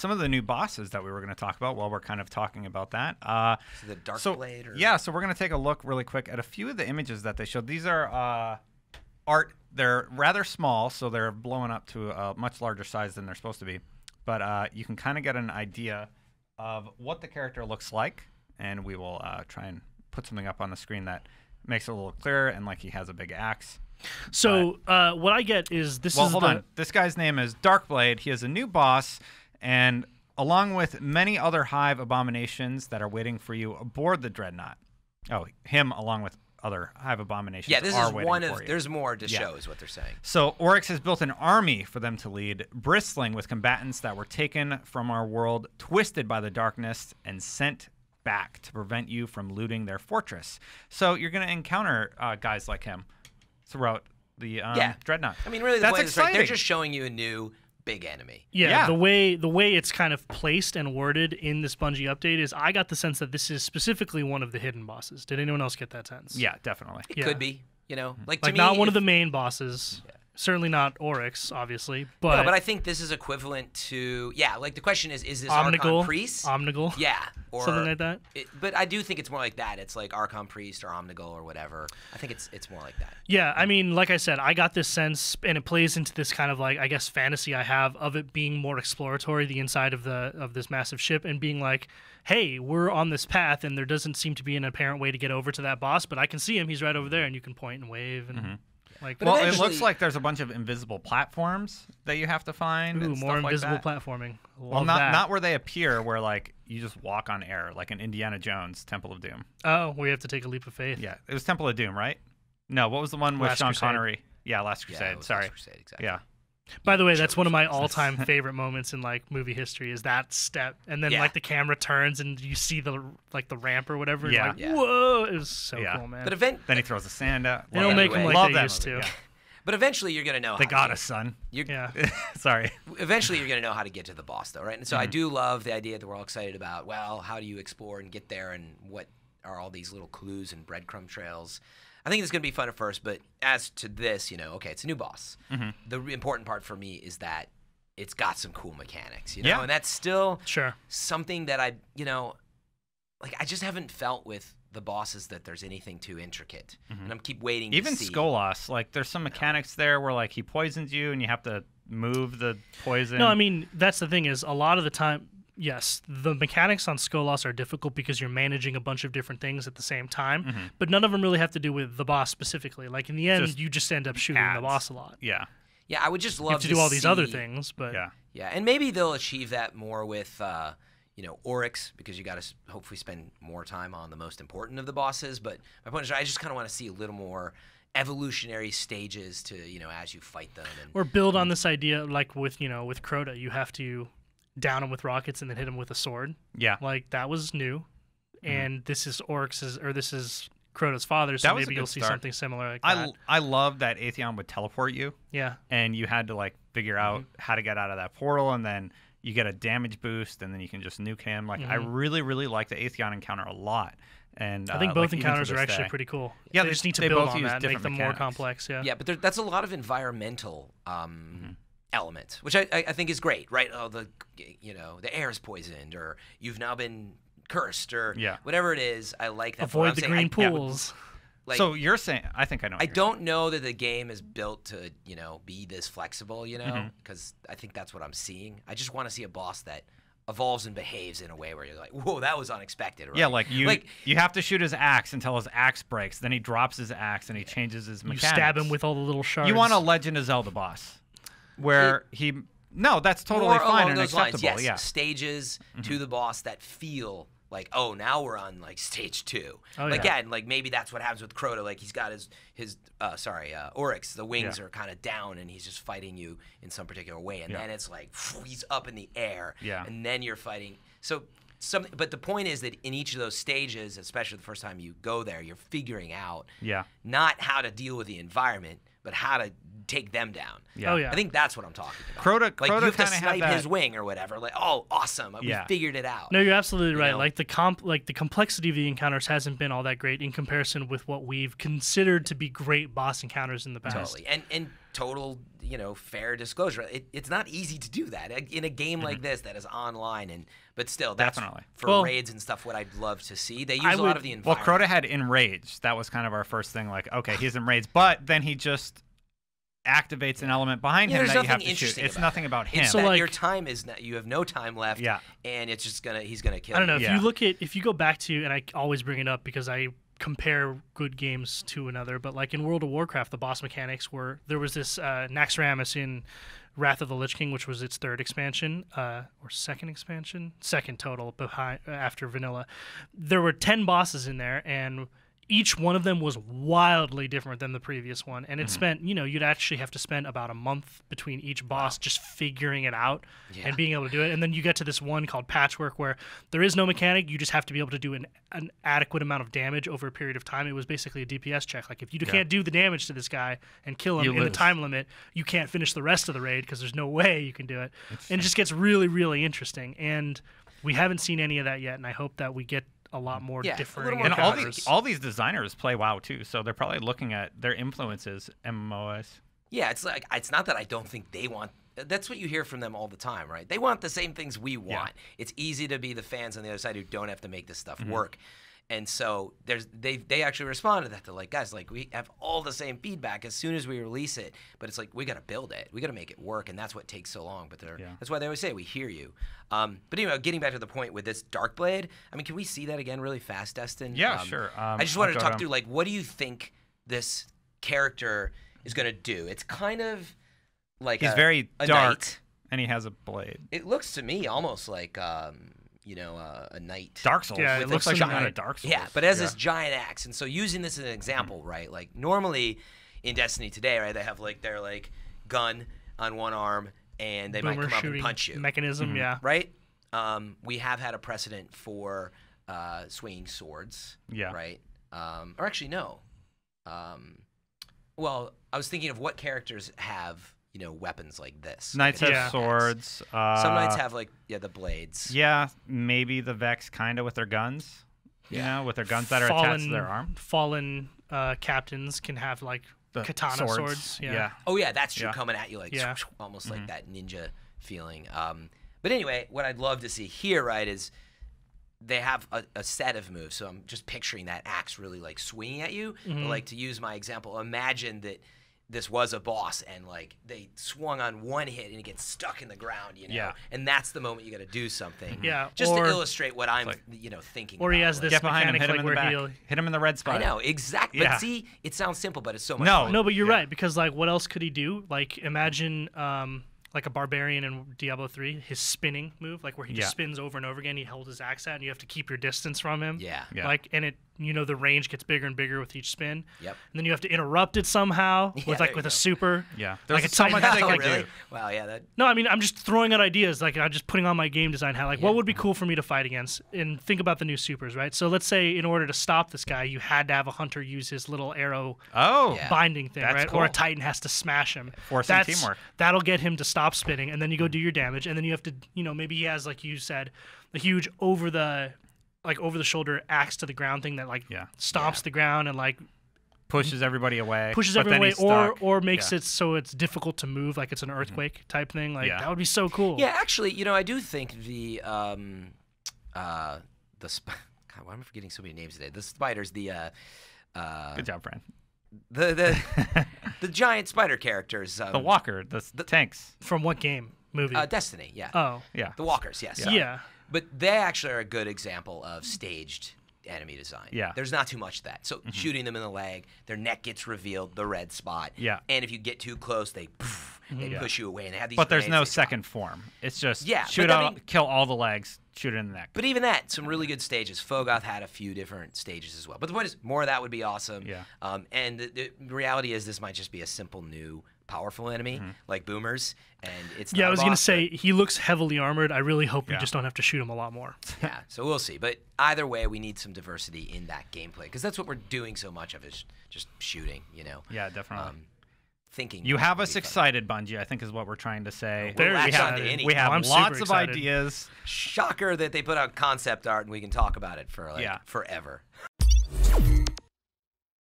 some of the new bosses that we were going to talk about while we're kind of talking about that. So the Darkblade? Yeah, so we're going to take a look really quick at a few of the images that they showed. These are art. They're rather small, so they're blowing up to a much larger size than they're supposed to be. But you can kind of get an idea of what the character looks like, and we will try and put something up on the screen that makes it a little clearer, and like he has a big axe. So what I get is this. Well, is hold on. This guy's name is Darkblade. He is a new boss, and along with many other Hive abominations that are waiting for you aboard the Dreadnought. Oh, him along with other Hive abominations. Yeah, this are is waiting one for of. you. There's more to show, is what they're saying. So Oryx has built an army for them to lead, bristling with combatants that were taken from our world, twisted by the darkness, and sent back to prevent you from looting their fortress. So you're going to encounter guys like him throughout the Dreadnought. I mean, really, the That's point is, right, exciting. they're just showing you a new big enemy. Yeah, the way it's kind of placed and worded in this Bungie update is I got the sense that this is specifically one of the hidden bosses. Did anyone else get that sense? Yeah, definitely. It could be, you know, like to like me, not one of the main bosses. Yeah. Certainly not Oryx, obviously, but no, but I think this is equivalent to like the question is this Omnigul, Archon Priest? Omnigul, yeah, or something like that. But I do think it's more like that. It's like Archon Priest or Omnigul or whatever. I think it's more like that. Yeah, I mean, like I said, I got this sense, and it plays into this kind of like I guess fantasy I have of it being more exploratory, the inside of this massive ship, and being like, hey, we're on this path, and there doesn't seem to be an apparent way to get over to that boss, but I can see him; he's right over there, and you can point and wave and. Like, well, it looks like there's a bunch of invisible platforms that you have to find. Ooh, and more stuff invisible like that. platforming. Well, not where they appear, where like you just walk on air, like in Indiana Jones, Temple of Doom. Oh, where you have to take a leap of faith. Yeah, it was Temple of Doom, right? No, what was the one with Sean Crusade. Connery? Yeah, Last Crusade. Yeah, Sorry. Last Crusade, exactly. Yeah. By the way, that's one of my all-time favorite moments in like movie history is that step, and then like the camera turns and you see the ramp or whatever. Yeah. And, like, whoa! It was so cool, man. But then he throws the sand out. They don't make them like they used to. Yeah. But eventually you're gonna know. They got us, son. Yeah. Sorry. Eventually you're gonna know how to get to the boss, though, right? And so I do love the idea that we're all excited about. Well, how do you explore and get there, and what are all these little clues and breadcrumb trails? I think it's going to be fun at first, but as to this, okay, it's a new boss. The important part for me is that it's got some cool mechanics, and that's still something that I just haven't felt with the bosses that there's anything too intricate, and I'm keep waiting. Even to see. Skolas, like there's some mechanics there where like he poisons you and you have to move the poison. No, I mean that's the thing is a lot of the time. Yes, the mechanics on Skolas are difficult because you're managing a bunch of different things at the same time, but none of them really have to do with the boss specifically. Like in the end, you just end up shooting the boss a lot. Yeah. Yeah, I would just love to do all these other things, but yeah, and maybe they'll achieve that more with Oryx, because you got to hopefully spend more time on the most important of the bosses. But my point is, I just kind of want to see a little more evolutionary stages to as you fight them, or build on this idea like with Crota, you have to down him with rockets and then hit him with a sword. Yeah, like that was new, and this is this is Crota's father, so maybe you'll see something similar like that. I love that Atheon would teleport you. Yeah, and you had to like figure out how to get out of that portal, and then you get a damage boost, and then you can just nuke him. Like I really, really like the Atheon encounter a lot. And I think both encounters are actually pretty cool. Yeah, they just need to build on that, make them more complex. Yeah, but that's a lot of environmental element, which I think is great, right? Oh, the air is poisoned, or you've now been cursed, or whatever it is. I like that. Avoid the green pools. So you're saying, I think I know. I don't know that the game is built to be this flexible, because I think that's what I'm seeing. I just want to see a boss that evolves and behaves in a way where you're like, whoa, that was unexpected. Right? Yeah, like you have to shoot his axe until his axe breaks. Then he drops his axe and he changes his mechanics. You stab him with all the little shards. You want a Legend of Zelda boss where No, that's totally fine and acceptable. Yes, yeah, stages to the boss that feel like, oh, now we're on like stage 2. Oh, like and like maybe that's what happens with Crota. Like he's got his Oryx. The wings are kind of down, and he's just fighting you in some particular way. And then it's like he's up in the air. Yeah. And then you're fighting. So something. But the point is that in each of those stages, especially the first time you go there, you're figuring out not how to deal with the environment, but how to take them down. Yeah. Oh yeah. I think that's what I'm talking about. Crota you have to kinda had snipe that- his wing or whatever. Like, oh, awesome, we Yeah. figured it out. No, you're absolutely right. know? Like the complexity of the encounters hasn't been all that great in comparison with what we've considered to be great boss encounters in the past. Totally. And total, fair disclosure. It's not easy to do that in a game like this that is online, but still, that's Definitely. for raids and stuff what I'd love to see. They use a lot of the Well, environment. Crota had Enrage. That was kind of our first thing. Like, okay, he's enraged, but then he just activates an element behind him there's that you have nothing to shoot. interesting It's about nothing about him. It's So, that like- your time is not, you have no time left. Yeah. And it's just he's gonna kill I don't know. you. If you go back to, and I always bring it up because I compare good games to another, but like in World of Warcraft, the boss mechanics there was this Naxxramas in Wrath of the Lich King, which was its third expansion, or second total after vanilla. There were 10 bosses in there, and each one of them was wildly different than the previous one. And it spent, you'd actually have to spend about a month between each boss just figuring it out and being able to do it. And then you get to this one called Patchwork where there is no mechanic. You just have to be able to do an adequate amount of damage over a period of time. It was basically a DPS check. Like if you can't do the damage to this guy and kill him You in the lose. time limit, you can't finish the rest of the raid because there's no way you can do it. And it just gets really, really interesting. And we haven't seen any of that yet. And I hope that we get a lot more Yeah, a differing little more and encounters. all these designers play WoW too, so they're probably looking at their influences MMOs. Yeah, it's like it's not that I don't think they want. That's what you hear from them all the time, right? They want the same things we want. It's easy to be the fans on the other side who don't have to make this stuff work. And so they actually respond to that. They're like, guys, like we have all the same feedback as soon as we release it, but it's like we got to build it, we got to make it work, and that's what takes so long. But that's why they always say we hear you. But anyway, getting back to the point with this Darkblade, I mean, can we see that again really fast, Destin? Yeah, sure. I just wanted to talk through like what do you think this character is going to do? It's kind of like He's a very a dark, knight. and he has a blade. It looks to me almost like a knight. Dark Souls. Yeah, it it looks like looks something like out a of Dark Souls. Yeah, but as this giant axe, and so using this as an example, right? Like normally in Destiny today, right? They have like their gun on one arm, and they might Boomer come up and shooting punch you, mechanism, yeah. right? We have had a precedent for swinging swords, Yeah. right? Or actually, no. Well, I was thinking of what characters have weapons like this. Knights Yeah. have swords. Some knights have the blades. Yeah, maybe the Vex kind of with their guns. With their guns that are attached to their arm. Fallen captains can have like The katana swords. Yeah. Oh yeah, that's true. Yeah. Coming at you like Yeah. almost like that ninja feeling. But anyway, what I'd love to see here, right, is they have a set of moves. So I'm just picturing that axe really like swinging at you. But like to use my example, imagine that this was a boss and like they swung on one hit and it gets stuck in the ground, Yeah. and that's the moment you got to do something. Yeah, Just or- to illustrate what I'm thinking. Or he about. has Like, this Get behind him, mechanic hit him like in the where back. he'll. Hit him in the red spot. I know exactly, Yeah. but see, it sounds simple, but it's so much No. fun. No, but you're Yeah. right because like what else could he do? Like imagine like a barbarian in Diablo 3, his spinning move, like where he Yeah. just spins over and over again. He held his axe out, and you have to keep your distance from him. Yeah. Yeah. Like, and it, the range gets bigger and bigger with each spin. Yep. And then you have to interrupt it somehow Yeah, with there you a go. super. Yeah. Like There's a so tiny- much they Oh, could really? do. Wow, yeah, that. No, I mean I'm just throwing out ideas. Like I'm just putting on my game design hat. Like what would be cool for me to fight against? And think about the new supers, right? So let's say in order to stop this guy, you had to have a hunter use his little arrow Oh. Yeah. binding thing, That's right? Or a cool. titan has to smash him. Forcing teamwork. That'll get him to stop spinning, and then you go do your damage, and then you have to, maybe he has, like you said, a huge over the shoulder axe to the ground thing that stomps the ground and Pushes everybody away. pushes but everyone then away, he's stuck. or makes Yeah. it so it's difficult to move, like it's an earthquake type thing. Like Yeah. that would be so cool. Yeah, actually, I do think the God, why am I forgetting so many names today? The spiders, Good job, Fran. the giant spider characters. The walker, the tanks. From what game? Movie? Destiny, yeah. Oh. Yeah. The walkers, yes. Yeah. But they actually are a good example of staged enemy design. Yeah. There's not too much of that. So shooting them in the leg, their neck gets revealed, the red spot. Yeah. And if you get too close, they push you away and they have these. But there's no grenades they drop. second form. It's just Yeah, shoot but I out, mean- kill all the legs, shoot it in the neck. But even that, some really good stages. Fogoth had a few different stages as well. But the point is, more of that would be awesome. Yeah. And the reality is, this might just be a simple new powerful enemy like boomers, and it's Yeah, not I was a gonna boss, say he looks heavily armored. I really hope we Yeah. just don't have to shoot him a lot more. but- yeah. So we'll see. But either way, we need some diversity in that gameplay because that's what we're doing so much of is just shooting. Yeah, definitely. thinking. You more have would us be fun. excited, Bungie, I think is what we're trying to say. We'll Very latch excited. onto anything. We have I'm super lots of excited. ideas. Shocker that they put out concept art and we can talk about it for like Yeah. forever.